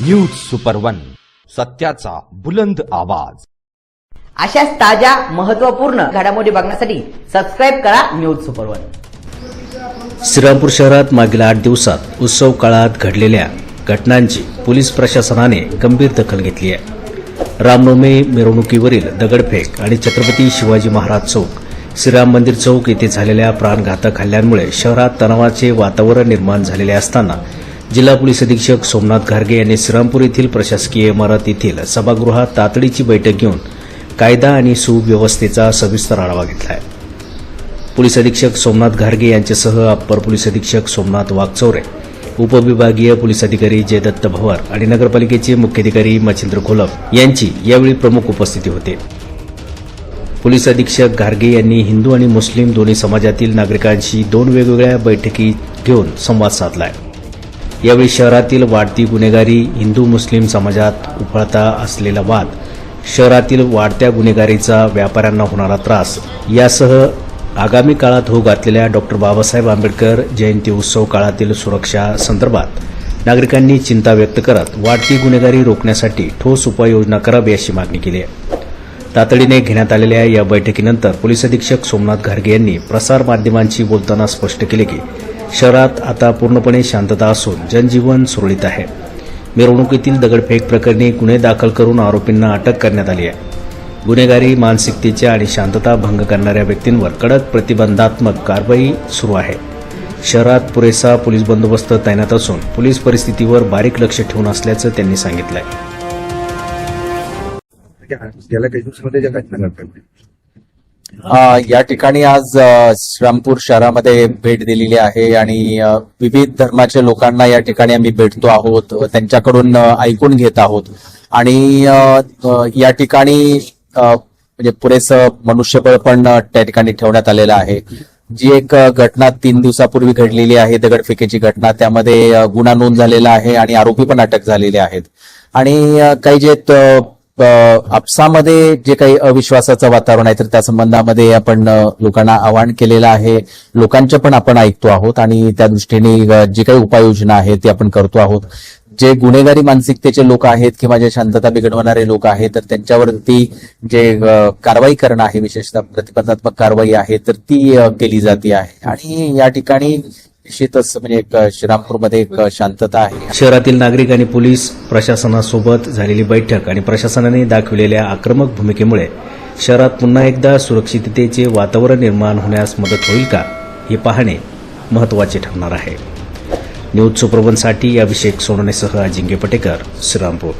News super one, सत्याचा बुलंद आवाज। अशाच ताज्या महत्त्वपूर्ण घडामोडी बघण्यासाठी सबस्क्राइब करा न्यूज सुपर वन। श्रीरामपूर शहरात मागील 8 दिवसात उत्सव काळात घडलेल्या घटनांची पोलीस प्रशासनाने गंभीर दखल घेतली आहे। रामनवमी मिरवणुकीवरील दगडफेक आणि छत्रपती शिवाजी महाराज चौक, श्रीराम मंदिर चौक येथे झालेल्या प्राणघातक हल्ल्यांमुळे शहरात तणावाचे वातावरण निर्माण झालेले असताना जिल्हा पोलीस अधीक्षक सोमनाथ घारगे यांनी श्रीरामपूर येथील प्रशासकीय इमारत येथील सभागृहात तातडीची बैठक घेऊन कायदा आणि सुव्यवस्थेचा सविस्तर आढावा घेतला आहे। पोलीस अधीक्षक सोमनाथ घारगे यांच्यासह अप्पर पोलीस अधीक्षक सोमनाथ वाघचौरे, उपविभागीय पोलीस अधिकारी जयदत्त भवर आणि नगरपालिकेचे मुख्याधिकारी मच्छिंद्र घोलप यांची यावेळी प्रमुख उपस्थिती होती। पोलीस अधीक्षक घारगे यांनी हिंदू आणि मुस्लिम दोन्ही समाजातील नागरिकांशी 2 वेगवेगळ्या बैठकी घेऊन संवाद साधला आहे। यावेळी शहरातील वाढती गुन्हेगारी, हिंदू मुस्लिम समाजात उफाळता असलेला वाद, शहरातील वाढत्या गुन्हेगारीचा व्यापाऱ्यांना होणारा त्रास यासह आगामी काळात होऊ घातलेल्या डॉक्टर बाबासाहेब आंबेडकर जयंती उत्सव काळातील सुरक्षा संदर्भात नागरिकांनी चिंता व्यक्त करत वाढती गुन्हेगारी रोखण्यासाठी ठोस उपाययोजना करावी अशी मागणी केली आहे। तातडीने घेण्यात आलेल्या या बैठकीनंतर पोलीस अधीक्षक सोमनाथ घारगे यांनी प्रसार माध्यमांशी बोलताना स्पष्ट केले की शहरात आता पूर्णपणे शांतता असून जनजीवन सुरळीत आहे। मिरवणुकीतील दगडफेक प्रकरणी गुन्हे दाखल करून आरोपींना अटक करण्यात आली आहे। गुन्हेगारी मानसिकतेच्या आणि शांतता भंग करणाऱ्या व्यक्तींवर कडक प्रतिबंधात्मक कारवाई सुरू आहे। शहरात पुरेसा पोलीस बंदोबस्त तैनात असून पोलीस परिस्थितीवर बारीक लक्ष ठेवून असल्याचं त्यांनी सांगितलंय। या ठिकाणी आज श्रीरामपूर शहरामध्ये भेट दिलेली आहे आणि विविध धर्माच्या लोकांना या ठिकाणी आम्ही भेटतो आहोत, त्यांच्याकडून ऐकून घेत आहोत आणि या ठिकाणी म्हणजे पुरेसं मनुष्यबळ पण त्या ठिकाणी ठेवण्यात आलेलं आहे। जी एक घटना 3 दिवसापूर्वी घडलेली आहे, दगडफेकीची घटना, त्यामध्ये गुन्हा नोंद झालेला आहे आणि आरोपी पण अटक झालेले आहेत आणि काही जे आपसामध्ये जे काही अविश्वासाचं वातावरण आहे तर त्या संबंधामध्ये आपण लोकांना आवाहन केलेलं आहे। लोकांच्या पण आपण ऐकतो आहोत आणि त्या दृष्टीने जी काही उपाययोजना आहेत ती आपण करतो आहोत। जे गुन्हेगारी मानसिकतेचे लोक आहेत किंवा जे शांतता बिघडवणारे लोक आहेत तर त्यांच्यावरती जे कारवाई करणं आहे, विशेषतः प्रतिबंधात्मक कारवाई आहे तर ती केली जाते आहे आणि या ठिकाणी निश्चितच म्हणजे एक श्रीरामपूरमध्ये एक शांतता आहे। शहरातील नागरिक आणि पोलीस प्रशासनासोबत झालेली बैठक आणि प्रशासनाने दाखविलेल्या आक्रमक भूमिकेमुळे शहरात पुन्हा एकदा सुरक्षिततेचे वातावरण निर्माण होण्यास मदत होईल का हे पाहणे महत्त्वाचे ठरणार आहे। न्यूज सुपर वनसाठी अभिषेक सोनवणेसह अजिंक्य पटेकर, श्रीरामपूर।